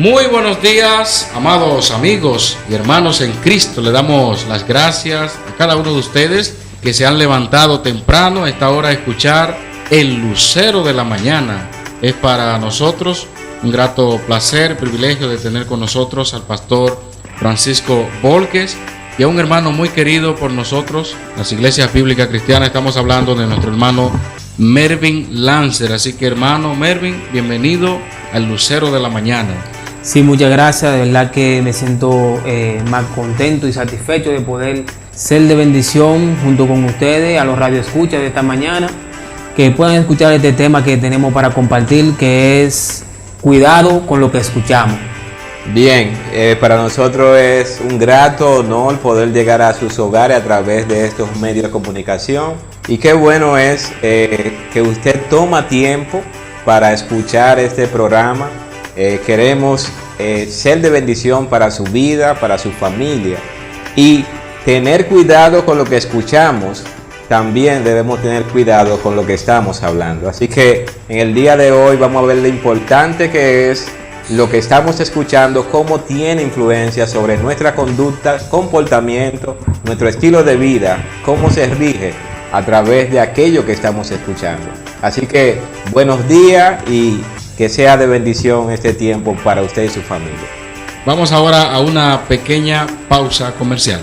Muy buenos días, amados amigos y hermanos en Cristo. Le damos las gracias a cada uno de ustedes que se han levantado temprano a esta hora a escuchar el lucero de la mañana. Es para nosotros un grato placer, privilegio de tener con nosotros al pastor Francisco Volques y a un hermano muy querido por nosotros, las iglesias bíblicas cristianas. Estamos hablando de nuestro hermano Mervin Lancer. Así que, hermano Mervin, bienvenido al lucero de la mañana. Sí, muchas gracias. De verdad que me siento más contento y satisfecho de poder ser de bendición junto con ustedes, a los radioescuchas de esta mañana, que puedan escuchar este tema que tenemos para compartir, que es cuidado con lo que escuchamos. Bien, para nosotros es un grato honor poder llegar a sus hogares a través de estos medios de comunicación. Y qué bueno es que usted toma tiempo para escuchar este programa. Queremos ser de bendición para su vida, para su familia, y tener cuidado con lo que escuchamos. También debemos tener cuidado con lo que estamos hablando. Así que en el día de hoy vamos a ver lo importante que es lo que estamos escuchando, cómo tiene influencia sobre nuestra conducta, comportamiento, nuestro estilo de vida, cómo se rige a través de aquello que estamos escuchando. Así que buenos días y que sea de bendición este tiempo para usted y su familia. Vamos ahora a una pequeña pausa comercial.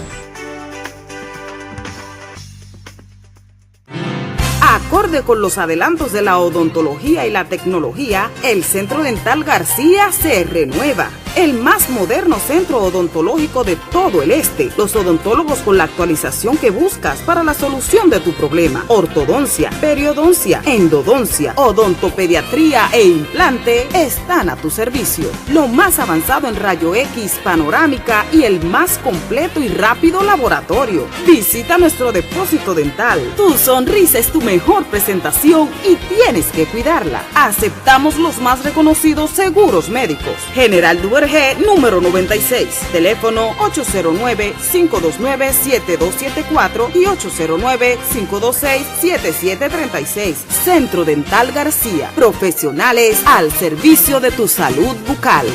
Acorde con los adelantos de la odontología y la tecnología, el Centro Dental García se renueva. El más moderno centro odontológico de todo el este. Los odontólogos con la actualización que buscas para la solución de tu problema. Ortodoncia, periodoncia, endodoncia, odontopediatría e implante están a tu servicio. Lo más avanzado en rayo X, panorámica y el más completo y rápido laboratorio. Visita nuestro depósito dental. Tu sonrisa es tu mejor presentación y tienes que cuidarla. Aceptamos los más reconocidos seguros médicos. General Duvergé, número 96, teléfono 809-529-7274 y 809-526-7736. Centro Dental García, profesionales al servicio de tu salud bucal.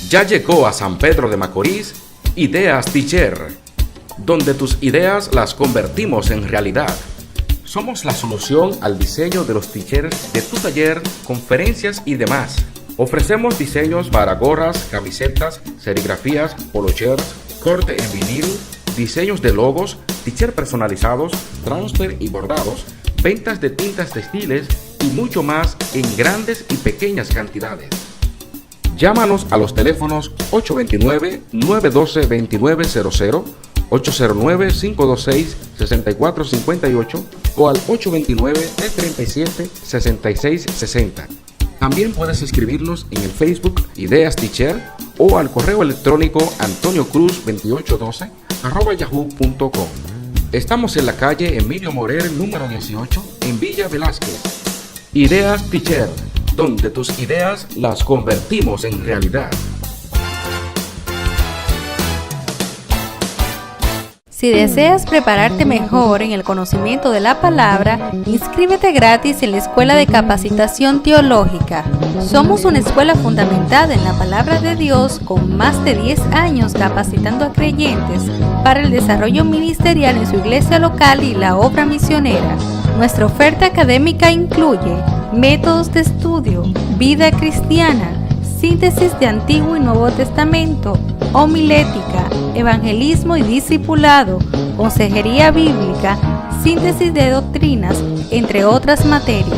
Ya llegó a San Pedro de Macorís Ideas Teacher, donde tus ideas las convertimos en realidad. Somos la solución al diseño de los teachers de tu taller, conferencias y demás. Ofrecemos diseños para gorras, camisetas, serigrafías, polochers, corte en vinil, diseños de logos, t-shirt personalizados, transfer y bordados, ventas de tintas textiles y mucho más en grandes y pequeñas cantidades. Llámanos a los teléfonos 829-912-2900, 809-526-6458 o al 829-337-6660. También puedes escribirnos en el Facebook Ideas Teacher o al correo electrónico antoniocruz2812@yahoo.com. Estamos en la calle Emilio Morer, número 18, en Villa Velázquez. Ideas Teacher, donde tus ideas las convertimos en realidad. Si deseas prepararte mejor en el conocimiento de la palabra, inscríbete gratis en la Escuela de Capacitación Teológica. Somos una escuela fundamentada en la palabra de Dios con más de 10 años capacitando a creyentes para el desarrollo ministerial en su iglesia local y la obra misionera. Nuestra oferta académica incluye métodos de estudio, vida cristiana, síntesis de Antiguo y Nuevo Testamento, homilética, evangelismo y discipulado, consejería bíblica, síntesis de doctrinas, entre otras materias.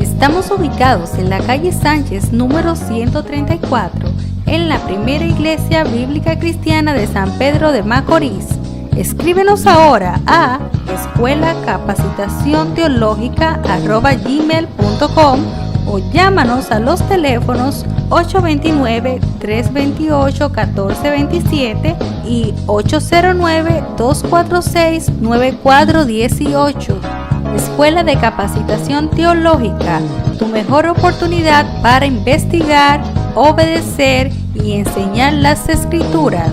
Estamos ubicados en la calle Sánchez, número 134, en la primera iglesia bíblica cristiana de San Pedro de Macorís. Escríbenos ahora a escuelacapacitacionteológica@gmail.com o llámanos a los teléfonos 829-328-1427 y 809-246-9418. Escuela de Capacitación Teológica, tu mejor oportunidad para investigar, obedecer y enseñar las Escrituras.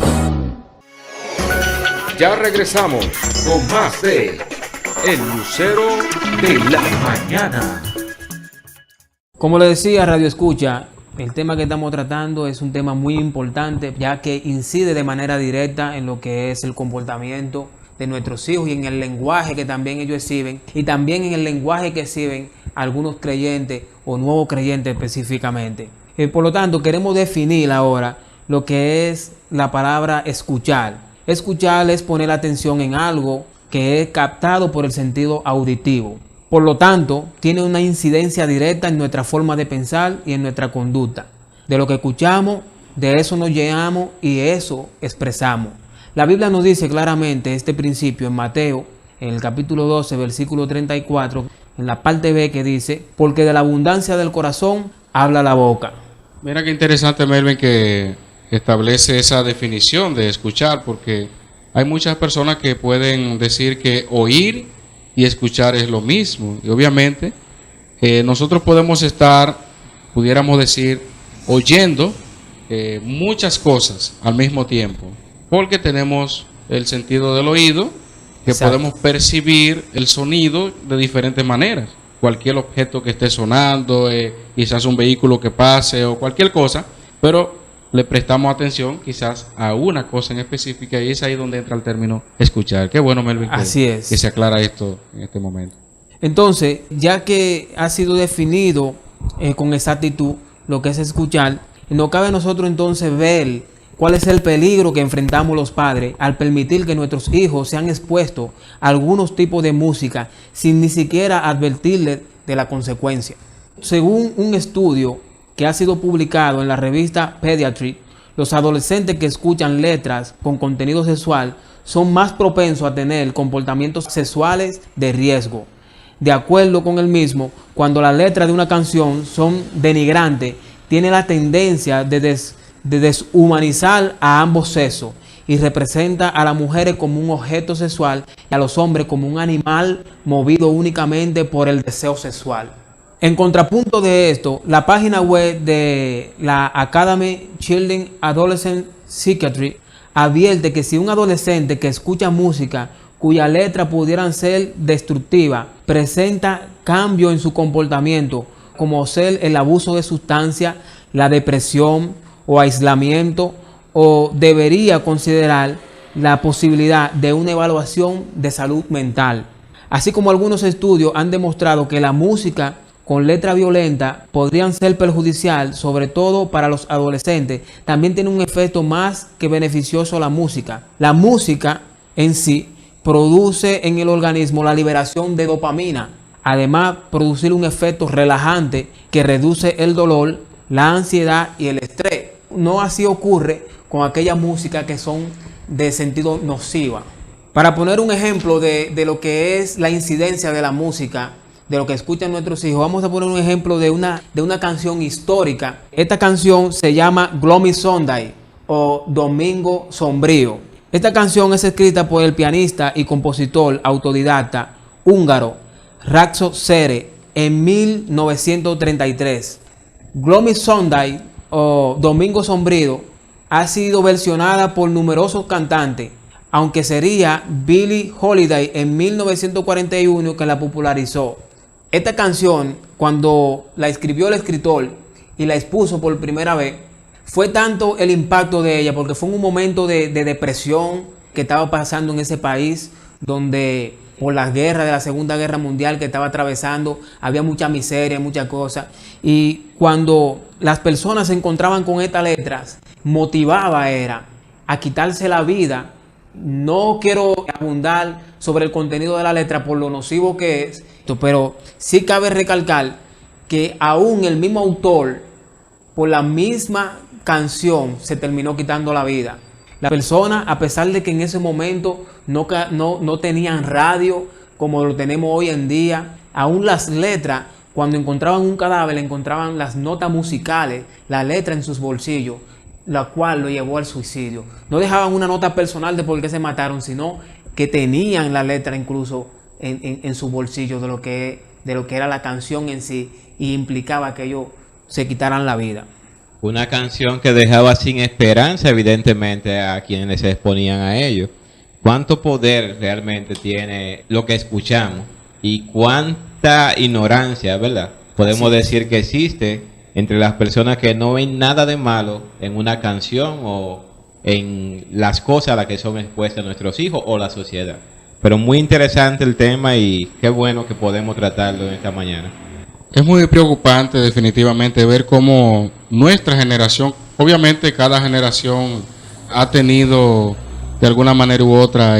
Ya regresamos con más de El Lucero de la Mañana. Como le decía, Radio Escucha, El tema que estamos tratando es un tema muy importante, ya que incide de manera directa en lo que es el comportamiento de nuestros hijos y en el lenguaje que también ellos exhiben, y también en el lenguaje que exhiben algunos creyentes o nuevos creyentes específicamente. Por lo tanto, queremos definir ahora lo que es la palabra escuchar. Escuchar es poner atención en algo que es captado por el sentido auditivo. Por lo tanto, tiene una incidencia directa en nuestra forma de pensar y en nuestra conducta. De lo que escuchamos, de eso nos llenamos y eso expresamos. La Biblia nos dice claramente este principio en Mateo, en el capítulo 12, versículo 34, en la parte B, que dice: porque de la abundancia del corazón habla la boca. Mira qué interesante, Melvin, que establece esa definición de escuchar, porque hay muchas personas que pueden decir que oír y escuchar es lo mismo. Y obviamente nosotros pudiéramos decir, oyendo muchas cosas al mismo tiempo, porque tenemos el sentido del oído, que Exacto. podemos percibir el sonido de diferentes maneras. Cualquier objeto que esté sonando, quizás un vehículo que pase o cualquier cosa, pero le prestamos atención quizás a una cosa en específica, y es ahí donde entra el término escuchar. Qué bueno, Melvin, Así es. que se aclara esto en este momento. Entonces, ya que ha sido definido con exactitud lo que es escuchar, nos cabe a nosotros entonces ver cuál es el peligro que enfrentamos los padres al permitir que nuestros hijos sean expuestos a algunos tipos de música sin ni siquiera advertirles de la consecuencia. Según un estudio que ha sido publicado en la revista Pediatric, los adolescentes que escuchan letras con contenido sexual son más propensos a tener comportamientos sexuales de riesgo. De acuerdo con el mismo, cuando las letras de una canción son denigrantes, tiene la tendencia de deshumanizar a ambos sexos y representa a las mujeres como un objeto sexual y a los hombres como un animal movido únicamente por el deseo sexual. En contrapunto de esto, la página web de la Academy Children Adolescent Psychiatry advierte que si un adolescente que escucha música cuya letra pudieran ser destructiva presenta cambio en su comportamiento, como ser el abuso de sustancias, la depresión o aislamiento, o debería considerar la posibilidad de una evaluación de salud mental. Así como algunos estudios han demostrado que la música con letra violenta podrían ser perjudicial, sobre todo para los adolescentes, también tiene un efecto más que beneficioso la música. La música en sí produce en el organismo la liberación de dopamina, además producir un efecto relajante que reduce el dolor, la ansiedad y el estrés. No así ocurre con aquellas músicas que son de sentido nociva. Para poner un ejemplo de lo que es la incidencia de la música, de lo que escuchan nuestros hijos, vamos a poner un ejemplo de una canción histórica. Esta canción se llama Gloomy Sunday o Domingo Sombrío. Esta canción es escrita por el pianista y compositor autodidacta húngaro Rácso Szere en 1933. Gloomy Sunday o Domingo Sombrío ha sido versionada por numerosos cantantes, aunque sería Billie Holiday en 1941 que la popularizó. Esta canción, cuando la escribió el escritor y la expuso por primera vez, fue tanto el impacto de ella, porque fue en un momento de depresión que estaba pasando en ese país, donde por las guerras de la Segunda Guerra Mundial que estaba atravesando, había mucha miseria, muchas cosas. Y cuando las personas se encontraban con estas letras, motivaba era a quitarse la vida. No quiero abundar sobre el contenido de la letra por lo nocivo que es, pero sí cabe recalcar que aún el mismo autor, por la misma canción, se terminó quitando la vida. La persona, a pesar de que en ese momento no tenían radio como lo tenemos hoy en día, aún las letras, cuando encontraban un cadáver, encontraban las notas musicales, la letra en sus bolsillos, la cual lo llevó al suicidio. No dejaban una nota personal de por qué se mataron, sino que tenían la letra incluso en su bolsillo de lo que era la canción en sí, y implicaba que ellos se quitaran la vida. Una canción que dejaba sin esperanza, evidentemente, a quienes se exponían a ello. ¿Cuánto poder realmente tiene lo que escuchamos? Y cuánta ignorancia, ¿verdad? Podemos decir que existe entre las personas que no ven nada de malo en una canción o en las cosas a las que son expuestos nuestros hijos o la sociedad. Pero muy interesante el tema y qué bueno que podemos tratarlo esta mañana. Es muy preocupante definitivamente ver cómo nuestra generación, obviamente cada generación ha tenido de alguna manera u otra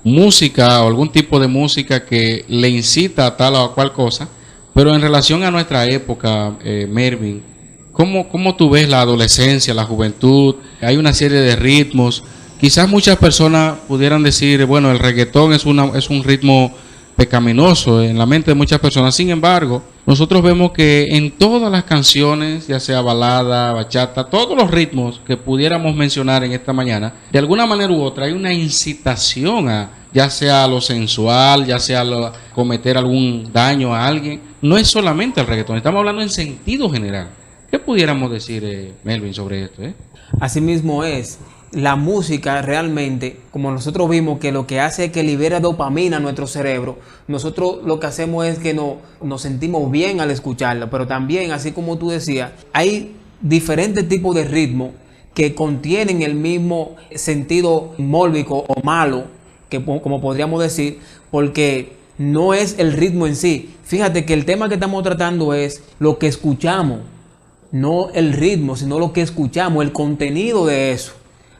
música o algún tipo de música que le incita a tal o cual cosa, pero en relación a nuestra época, Mervin, ¿cómo tú ves la adolescencia, la juventud? Hay una serie de ritmos. Quizás muchas personas pudieran decir, bueno, el reggaetón es un ritmo pecaminoso en la mente de muchas personas. Sin embargo, nosotros vemos que en todas las canciones, ya sea balada, bachata, todos los ritmos que pudiéramos mencionar en esta mañana, de alguna manera u otra hay una incitación a, ya sea a lo sensual, ya sea a cometer algún daño a alguien. No es solamente el reggaetón, estamos hablando en sentido general. ¿Qué pudiéramos decir, Melvin, sobre esto? Así mismo es. La música realmente, como nosotros vimos que lo que hace es que libera dopamina a nuestro cerebro, nosotros lo que hacemos es que nos sentimos bien al escucharla, pero también, así como tú decías, hay diferentes tipos de ritmos que contienen el mismo sentido mórbido o malo, que como podríamos decir, porque no es el ritmo en sí. Fíjate que el tema que estamos tratando es lo que escuchamos, no el ritmo, sino lo que escuchamos, el contenido de eso.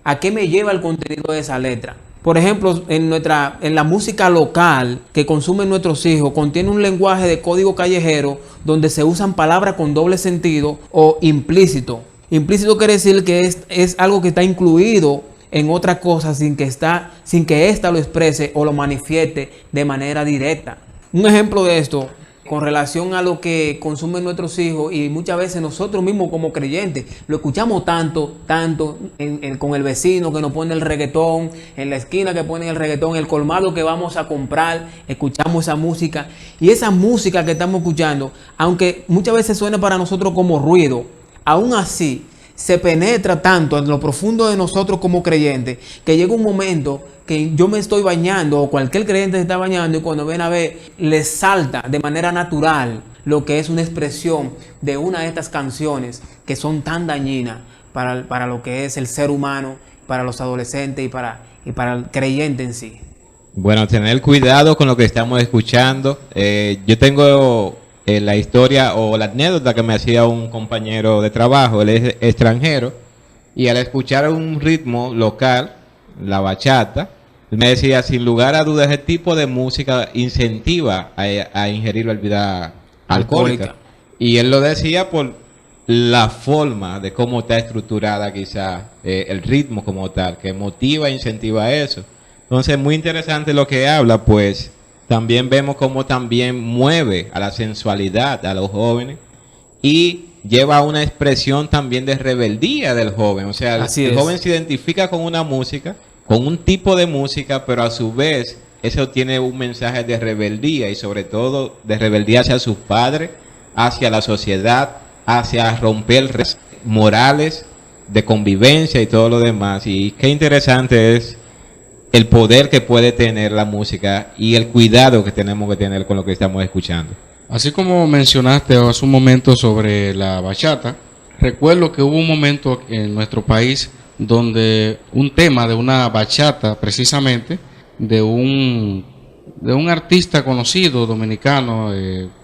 ¿A qué me lleva el contenido de esa letra? Por ejemplo, en la música local que consumen nuestros hijos, contiene un lenguaje de código callejero donde se usan palabras con doble sentido o implícito. Implícito quiere decir que es algo que está incluido en otra cosa sin que ésta lo exprese o lo manifieste de manera directa. Un ejemplo de esto, con relación a lo que consumen nuestros hijos y muchas veces nosotros mismos como creyentes lo escuchamos tanto con el vecino que nos pone el reggaetón, en la esquina que pone el reggaetón, el colmado que vamos a comprar, escuchamos esa música, y esa música que estamos escuchando, aunque muchas veces suene para nosotros como ruido, aún así se penetra tanto en lo profundo de nosotros como creyentes que llega un momento que yo me estoy bañando o cualquier creyente se está bañando y cuando ven a ver les salta de manera natural lo que es una expresión de una de estas canciones que son tan dañinas para lo que es el ser humano, para los adolescentes y para el creyente en sí. Bueno, tener cuidado con lo que estamos escuchando. Yo tengo la historia o la anécdota que me hacía un compañero de trabajo. Él es extranjero y al escuchar un ritmo local, la bachata, él me decía, sin lugar a dudas, ese tipo de música incentiva a ingerir bebida alcohólica. Y él lo decía por la forma de cómo está estructurada quizá el ritmo como tal, que motiva e incentiva eso. Entonces, muy interesante lo que habla, pues también vemos cómo también mueve a la sensualidad a los jóvenes y lleva a una expresión también de rebeldía del joven. O sea, el joven se identifica con una música, con un tipo de música, pero a su vez eso tiene un mensaje de rebeldía y sobre todo de rebeldía hacia sus padres, hacia la sociedad, hacia romper morales de convivencia y todo lo demás. Y qué interesante es el poder que puede tener la música y el cuidado que tenemos que tener con lo que estamos escuchando. Así como mencionaste hace un momento sobre la bachata, recuerdo que hubo un momento en nuestro país donde un tema de una bachata, precisamente, de un artista conocido dominicano,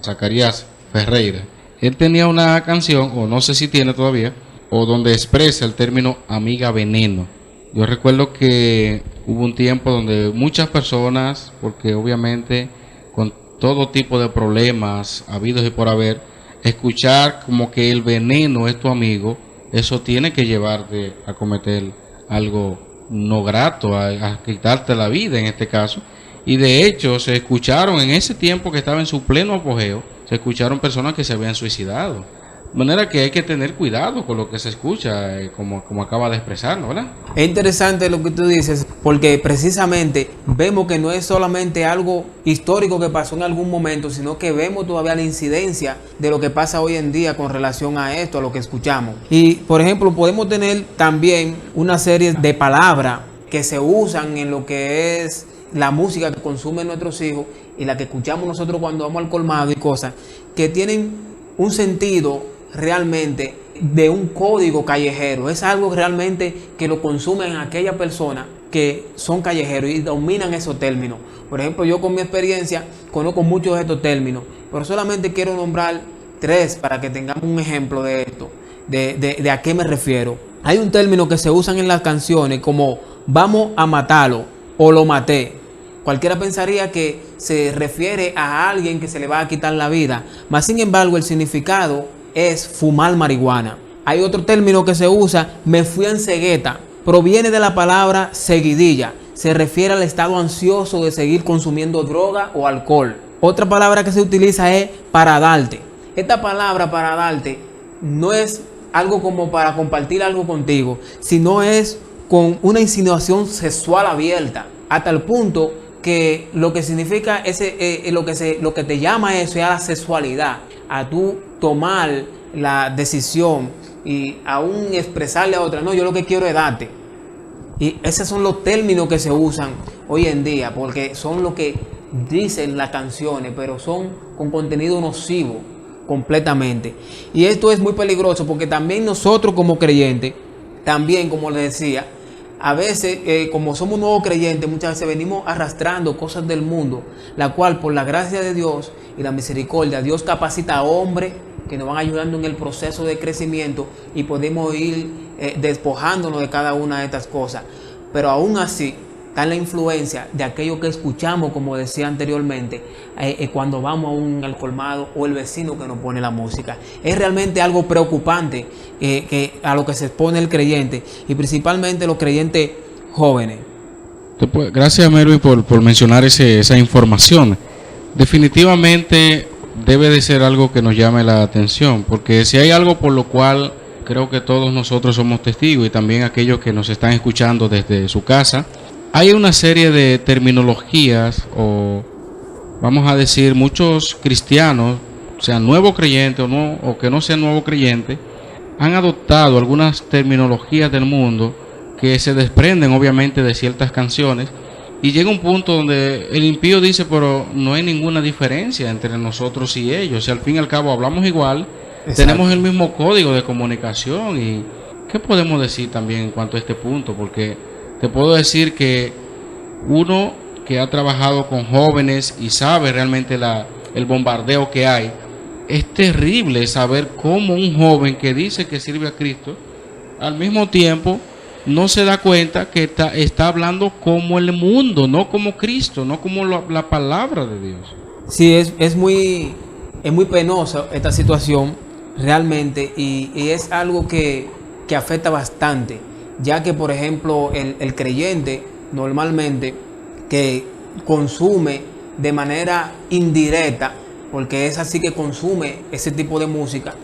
Zacarías Ferreira, él tenía una canción, o no sé si tiene todavía, o donde expresa el término amiga veneno. Yo recuerdo que hubo un tiempo donde muchas personas, porque obviamente con todo tipo de problemas habidos y por haber, escuchar como que el veneno es tu amigo, eso tiene que llevarte a cometer algo no grato, a quitarte la vida en este caso. Y de hecho se escucharon en ese tiempo que estaba en su pleno apogeo, se escucharon personas que se habían suicidado. De manera que hay que tener cuidado con lo que se escucha, como acaba de expresarlo, ¿verdad? Es interesante lo que tú dices, porque precisamente vemos que no es solamente algo histórico que pasó en algún momento, sino que vemos todavía la incidencia de lo que pasa hoy en día con relación a esto, a lo que escuchamos. Y, por ejemplo, podemos tener también una serie de palabras que se usan en lo que es la música que consumen nuestros hijos y la que escuchamos nosotros cuando vamos al colmado y cosas, que tienen un sentido realmente de un código callejero, es algo realmente que lo consumen aquellas personas que son callejeros y dominan esos términos. Por ejemplo, yo con mi experiencia conozco muchos de estos términos, pero solamente quiero nombrar 3 para que tengamos un ejemplo de esto, de a qué me refiero. Hay un término que se usan en las canciones como vamos a matarlo o lo maté. Cualquiera pensaría que se refiere a alguien que se le va a quitar la vida, mas sin embargo el significado es fumar marihuana. Hay otro término que se usa, me fui en cegueta. Proviene de la palabra seguidilla. Se refiere al estado ansioso de seguir consumiendo droga o alcohol. Otra palabra que se utiliza es para darte. Esta palabra para darte no es algo como para compartir algo contigo, sino es con una insinuación sexual abierta, hasta el punto que lo que significa lo que te llama eso es a la sexualidad, a tú tomar la decisión y aún expresarle a otra, no, yo lo que quiero es darte. Y esos son los términos que se usan hoy en día, porque son lo que dicen las canciones, pero son con contenido nocivo completamente. Y esto es muy peligroso porque también nosotros como creyentes, también como les decía, a veces como somos nuevos creyentes, muchas veces venimos arrastrando cosas del mundo, la cual por la gracia de Dios y la misericordia, Dios capacita a hombres que nos van ayudando en el proceso de crecimiento y podemos ir despojándonos de cada una de estas cosas. Pero aún así está la influencia de aquello que escuchamos, como decía anteriormente, cuando vamos al colmado o el vecino que nos pone la música. Es realmente algo preocupante a lo que se expone el creyente y principalmente los creyentes jóvenes. Gracias, Melvin, por mencionar esa información. Definitivamente debe de ser algo que nos llame la atención, porque si hay algo por lo cual creo que todos nosotros somos testigos y también aquellos que nos están escuchando desde su casa, hay una serie de terminologías o vamos a decir muchos cristianos, sean nuevos creyentes o que no sean nuevos creyentes, han adoptado algunas terminologías del mundo que se desprenden obviamente de ciertas canciones y llega un punto donde el impío dice, pero no hay ninguna diferencia entre nosotros y ellos, y al fin y al cabo hablamos igual. Exacto. Tenemos el mismo código de comunicación. ¿Y qué podemos decir también en cuanto a este punto? Porque te puedo decir que uno que ha trabajado con jóvenes y sabe realmente el bombardeo que hay, es terrible saber cómo un joven que dice que sirve a Cristo, al mismo tiempo no se da cuenta que está hablando como el mundo, no como Cristo, no como la palabra de Dios. Sí, es muy penosa esta situación realmente y es algo que afecta bastante, ya que por ejemplo el creyente normalmente que consume de manera indirecta, porque es así que consume ese tipo de música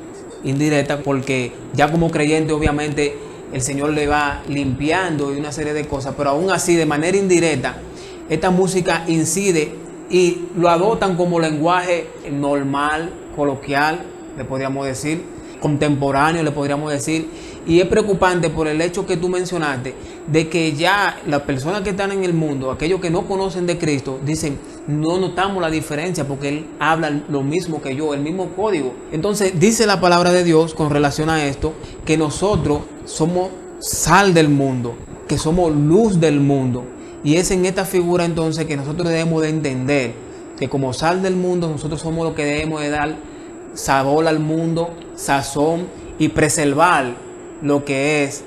indirecta, porque ya como creyente obviamente el Señor le va limpiando y una serie de cosas, pero aún así de manera indirecta esta música incide y lo adoptan como lenguaje normal, coloquial, le podríamos decir, contemporáneo, le podríamos decir, y es preocupante por el hecho que tú mencionaste, de que ya las personas que están en el mundo, aquellos que no conocen de Cristo, dicen, no notamos la diferencia porque Él habla lo mismo que yo, el mismo código. Entonces dice la palabra de Dios con relación a esto, que nosotros somos sal del mundo, que somos luz del mundo, y es en esta figura entonces que nosotros debemos de entender que como sal del mundo nosotros somos los que debemos de dar sabor al mundo, sazón y preservar lo que es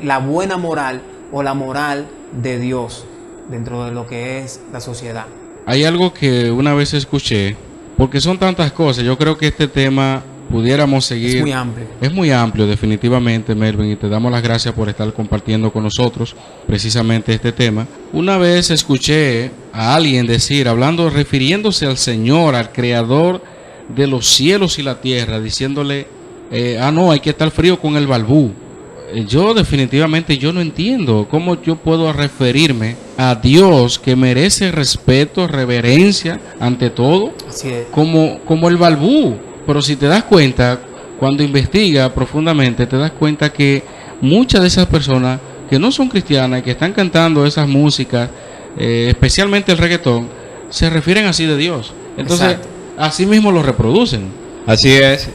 la buena moral o la moral de Dios dentro de lo que es la sociedad. Hay algo que una vez escuché, porque son tantas cosas, yo creo que este tema pudiéramos seguir. Es muy amplio. Es muy amplio definitivamente, Melvin, y te damos las gracias por estar compartiendo con nosotros precisamente este tema. Una vez escuché a alguien decir, refiriéndose al Señor, al Creador de los cielos y la tierra, diciéndole, no, hay que estar frío con el balbú. Yo definitivamente no entiendo cómo yo puedo referirme a Dios que merece respeto, reverencia ante todo, así es, como el balbú. Pero si te das cuenta, cuando investigas profundamente, te das cuenta que muchas de esas personas que no son cristianas y que están cantando esas músicas, especialmente el reggaetón, se refieren así de Dios. Entonces, exacto, así mismo lo reproducen. Así es.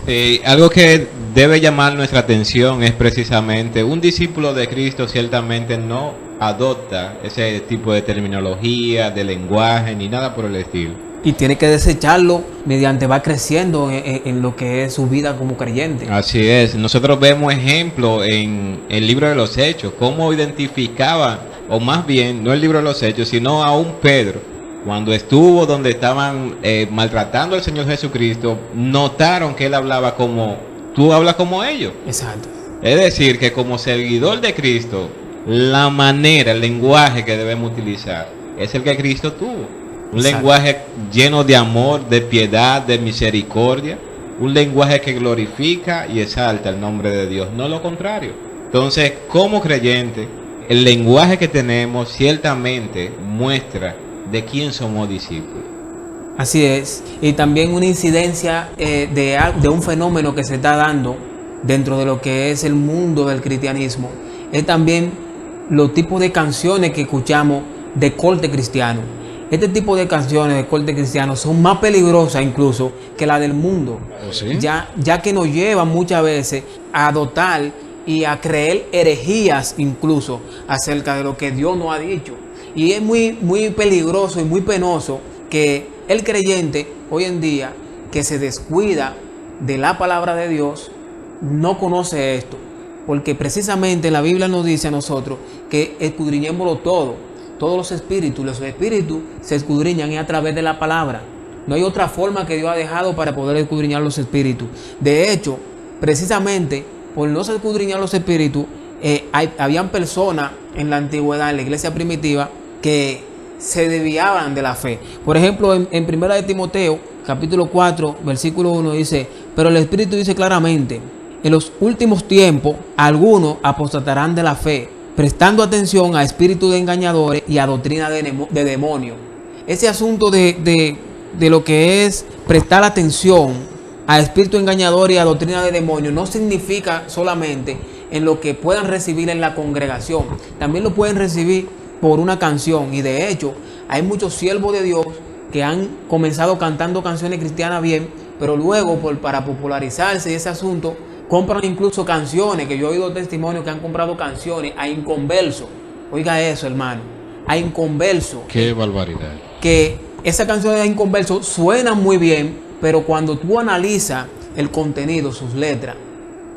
Algo que debe llamar nuestra atención es precisamente un discípulo de Cristo ciertamente no adopta ese tipo de terminología, de lenguaje, ni nada por el estilo. Y tiene que desecharlo mediante va creciendo en lo que es su vida como creyente. Así es. Nosotros vemos ejemplos en el libro de los Hechos, cómo identificaba, o más bien, no el libro de los Hechos, sino a un Pedro, cuando estuvo donde estaban maltratando al Señor Jesucristo, notaron que él hablaba como, tú hablas como ellos. Exacto. Es decir, que como seguidor de Cristo, la manera, el lenguaje que debemos utilizar es el que Cristo tuvo. Un Exacto. lenguaje lleno de amor, de piedad, de misericordia. Un lenguaje que glorifica y exalta el nombre de Dios, no lo contrario. Entonces, como creyente, el lenguaje que tenemos ciertamente muestra de quién somos discípulos. Así es. Y también una incidencia de un fenómeno que se está dando dentro de lo que es el mundo del cristianismo. Es también los tipos de canciones que escuchamos de corte cristiano. Este tipo de canciones de corte cristiano son más peligrosas incluso que la del mundo. ¿Oh, sí? Ya que nos llevan muchas veces a adoptar y a creer herejías incluso acerca de lo que Dios nos ha dicho. Y es muy, muy peligroso y muy penoso que el creyente hoy en día que se descuida de la palabra de Dios no conoce esto. Porque precisamente la Biblia nos dice a nosotros que escudriñémoslo todo. Todos los espíritus se escudriñan y a través de la palabra. No hay otra forma que Dios ha dejado para poder escudriñar los espíritus. De hecho, precisamente por no escudriñar los espíritus, habían personas en la antigüedad, en la iglesia primitiva, que se desviaban de la fe. Por ejemplo, en 1 de Timoteo, capítulo 4, versículo 1 dice, pero el Espíritu dice claramente, en los últimos tiempos algunos apostatarán de la fe, prestando atención a espíritus de engañadores y a doctrina de demonios. Ese asunto de lo que es prestar atención a espíritus engañadores y a doctrina de demonios no significa solamente en lo que puedan recibir en la congregación. También lo pueden recibir por una canción. Y de hecho, hay muchos siervos de Dios que han comenzado cantando canciones cristianas bien, pero luego para popularizarse ese asunto, compran incluso canciones, que yo he oído testimonios que han comprado canciones a inconversos. Oiga eso, hermano, a inconversos. Qué barbaridad. Que esas canciones de inconversos suenan muy bien, pero cuando tú analizas el contenido, sus letras,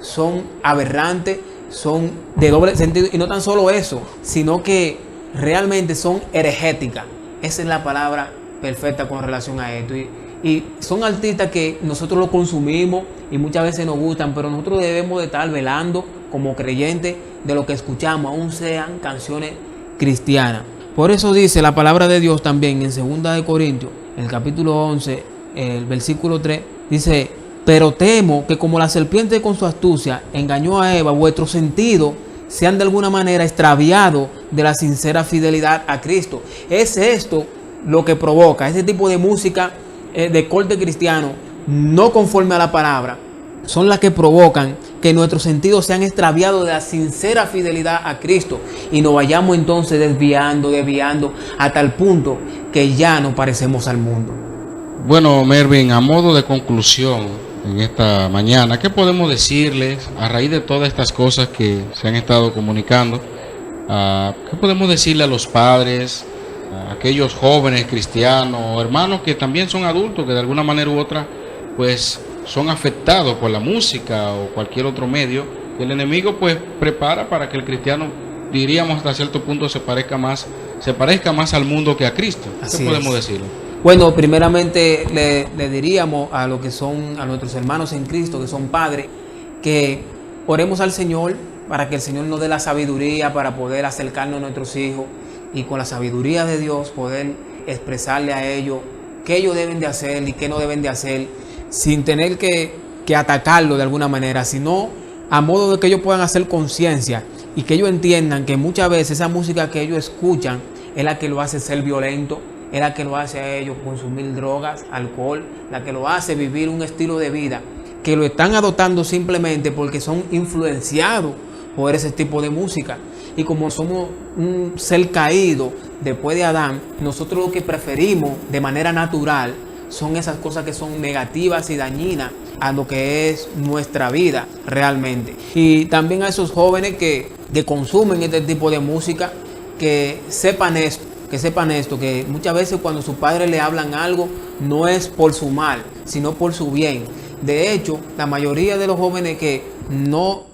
son aberrantes, son de doble sentido. Y no tan solo eso, sino que realmente son herejéticas. Esa es la palabra perfecta con relación a esto. Y son artistas que nosotros los consumimos y muchas veces nos gustan, pero nosotros debemos de estar velando como creyentes de lo que escuchamos, aun sean canciones cristianas. Por eso dice la palabra de Dios también en 2 de Corintios, en el capítulo 11, el versículo 3, dice, pero temo que como la serpiente con su astucia engañó a Eva, vuestros sentidos sean de alguna manera extraviados de la sincera fidelidad a Cristo. Es esto lo que provoca ese tipo de música de corte cristiano, no conforme a la palabra, son las que provocan que nuestros sentidos sean extraviados de la sincera fidelidad a Cristo y nos vayamos entonces desviando hasta el punto que ya no parecemos al mundo. Bueno, Mervin, a modo de conclusión en esta mañana, ¿qué podemos decirles a raíz de todas estas cosas que se han estado comunicando? ¿Qué podemos decirle a los padres, a aquellos jóvenes cristianos, hermanos que también son adultos, que de alguna manera u otra pues son afectados por la música o cualquier otro medio, que el enemigo pues prepara para que el cristiano, diríamos hasta cierto punto, se parezca más al mundo que a Cristo? ¿Qué podemos decirle? Bueno, primeramente le diríamos a lo que son a nuestros hermanos en Cristo, que son padres, que oremos al Señor para que el Señor nos dé la sabiduría para poder acercarnos a nuestros hijos y con la sabiduría de Dios poder expresarle a ellos qué ellos deben de hacer y qué no deben de hacer, sin tener que atacarlo de alguna manera, sino a modo de que ellos puedan hacer conciencia y que ellos entiendan que muchas veces esa música que ellos escuchan es la que lo hace ser violento, es la que lo hace a ellos consumir drogas, alcohol, la que lo hace vivir un estilo de vida que lo están adoptando simplemente porque son influenciados por ese tipo de música. Y como somos un ser caído después de Adán, nosotros lo que preferimos de manera natural son esas cosas que son negativas y dañinas a lo que es nuestra vida realmente. Y también a esos jóvenes que consumen este tipo de música, que sepan esto, que muchas veces cuando sus padres le hablan algo, no es por su mal, sino por su bien. De hecho, la mayoría de los jóvenes que no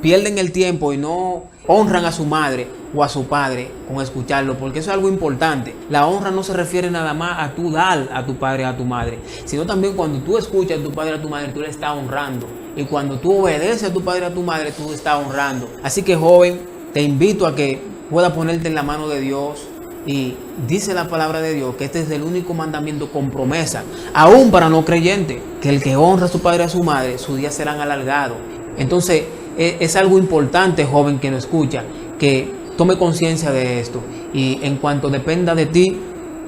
pierden el tiempo y no honran a su madre o a su padre con escucharlo, porque eso es algo importante. La honra no se refiere nada más a tú dar a tu padre o a tu madre, sino también cuando tú escuchas a tu padre o a tu madre, tú le estás honrando. Y cuando tú obedeces a tu padre o a tu madre, tú le estás honrando. Así que, joven, te invito a que puedas ponerte en la mano de Dios. Y dice la palabra de Dios que este es el único mandamiento con promesa, aún para no creyentes, que el que honra a su padre y a su madre, sus días serán alargados. Entonces, es algo importante, joven que nos escucha, que tome conciencia de esto. Y en cuanto dependa de ti,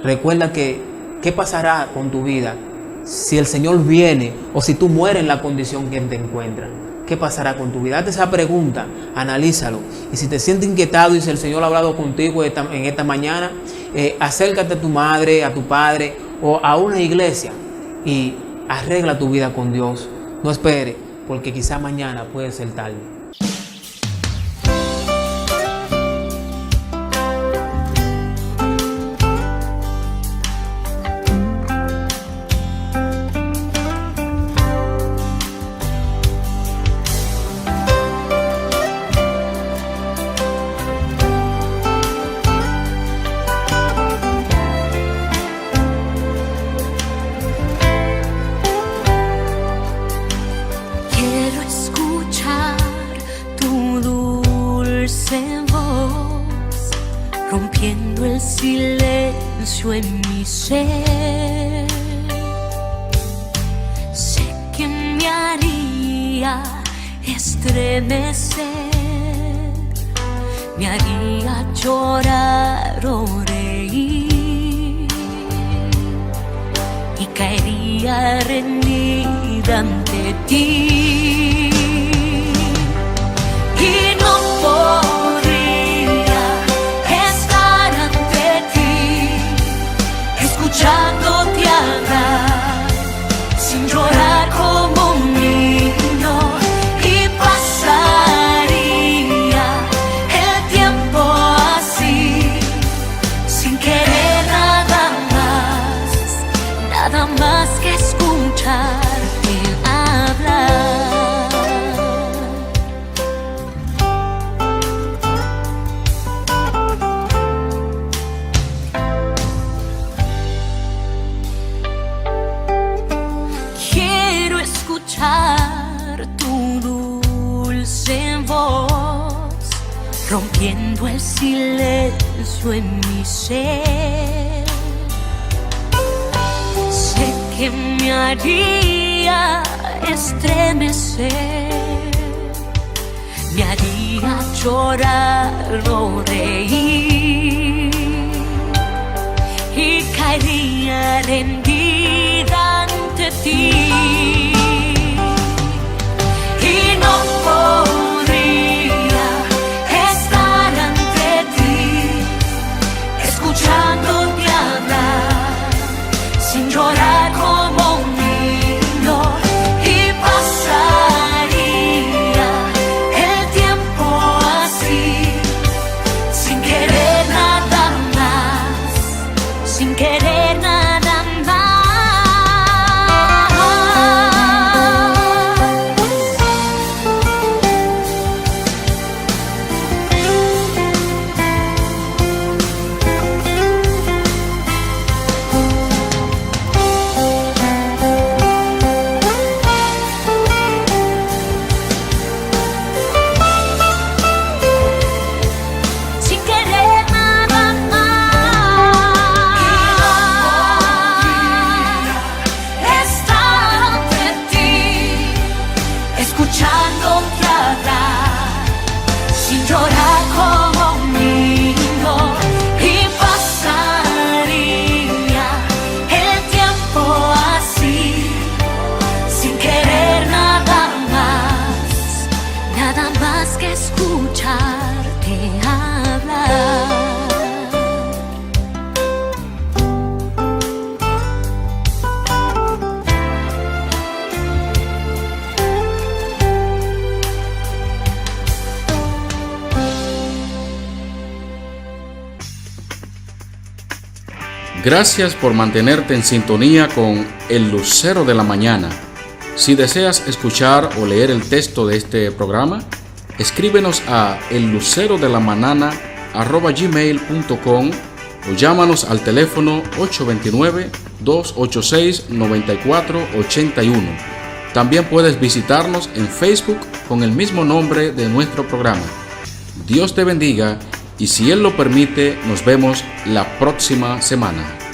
recuerda que qué pasará con tu vida si el Señor viene o si tú mueres en la condición que te encuentras. ¿Qué pasará con tu vida? Hazte esa pregunta, analízalo. Y si te sientes inquietado y si el Señor ha hablado contigo en esta mañana, acércate a tu madre, a tu padre o a una iglesia y arregla tu vida con Dios. No espere, porque quizá mañana puede ser tarde. Rompiendo el silencio en mi ser, sé que me haría estremecer, me haría llorar o reír y caería rendida ante ti y no podría estar ante ti escuchándote hablar sin llorar como un niño y pasaría el tiempo así sin querer nada más que escucharte hablar. Quiero escuchar tu dulce voz rompiendo el silencio en mi ser. Sé que me haría estremecer, me haría llorar o reír y caería rendida ante ti y no podría estar ante ti escuchándote hablar sin llorar como un niño y pasaría el tiempo así sin querer nada más, sin querer nada más. Sin querer nada más, estar ante ti, escuchándote hablar, sin llorar como un niño y pasaría el tiempo así, sin querer nada más que escucharte hablar. Gracias por mantenerte en sintonía con El Lucero de la Mañana. Si deseas escuchar o leer el texto de este programa, escríbenos a ellucerodelamanana@gmail.com o llámanos al teléfono 829-286-9481. También puedes visitarnos en Facebook con el mismo nombre de nuestro programa. Dios te bendiga y si Él lo permite, nos vemos la próxima semana.